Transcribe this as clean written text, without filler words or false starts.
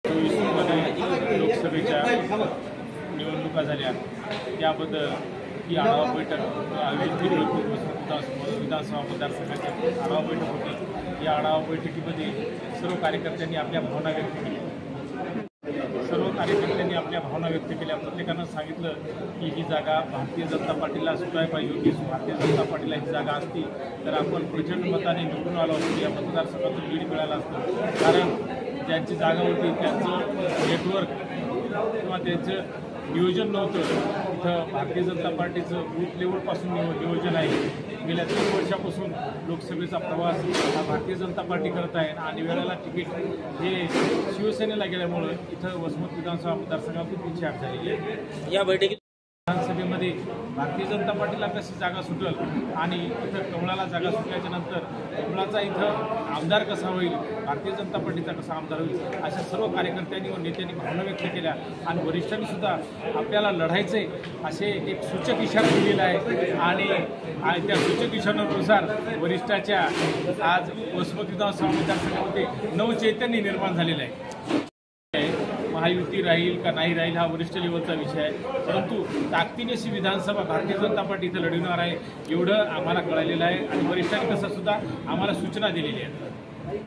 मध्ये लोकसभेच्या निवडणुका झाल्या त्याबद्दल ही आढावा बैठक विधानसभा मतदारसंघाची आढावा बैठक होती। या आढावा बैठकीमध्ये सर्व कार्यकर्त्यांनी आपल्या भावना व्यक्त केल्या। प्रत्येकानं सांगितलं की ही जागा भारतीय जनता पार्टीला सुटायला पाहिजे होती। भारतीय जनता पार्टीला ही जागा असती तर आपण प्रचंड मताने निवडून आलो असतो, या मतदारसंघातून लीड मिळाला असतं। कारण ज्यांची जागा होती त्यांचं नेटवर्क किंवा त्यांचं नियोजन नव्हतं। इथं भारतीय जनता पार्टीचं बूथ लेवलपासून नियोजन आहे। गेल्या 3 वर्षापासून लोकसभेचा प्रवास हा भारतीय जनता पार्टी करत आहे आणि वेळेला तिकीट हे शिवसेनेला गेल्यामुळं इथं वसमत विधानसभा मतदारसंघातून पिछेहाट झालेली आहे। या बैठकीत विधानसभेमध्ये भारतीय जनता पार्टीला कशी जागा सुटेल आणि इथं कमळाला जागा सुटल्याच्या नंतर कमळाचा इथं आमदार कसा होईल, भारतीय जनता पार्टीचा कसा आमदार होईल, अशा सर्व कार्यकर्त्यांनी व नेत्यांनी भावना व्यक्त केल्या। आणि वरिष्ठांनी सुद्धा आपल्याला लढायचे असे एक सूचक इशारा दिलेला आहे आणि त्या सूचक इशाऱ्यानुसार वरिष्ठाच्या आज वसमत विधानसभा मतदारसंघामध्ये नवचैतन्य निर्माण झालेलं आहे। महायुती राहील का नाही राहील हा वरिष्ठ लेवलचा विषय आहे, परंतु ताकदीने अशी विधानसभा भारतीय जनता पार्टी इथं लढवणार आहे एवढं आम्हाला कळलेलं आहे आणि वरिष्ठांनी तसं सुद्धा आम्हाला सूचना दिलेली आहे।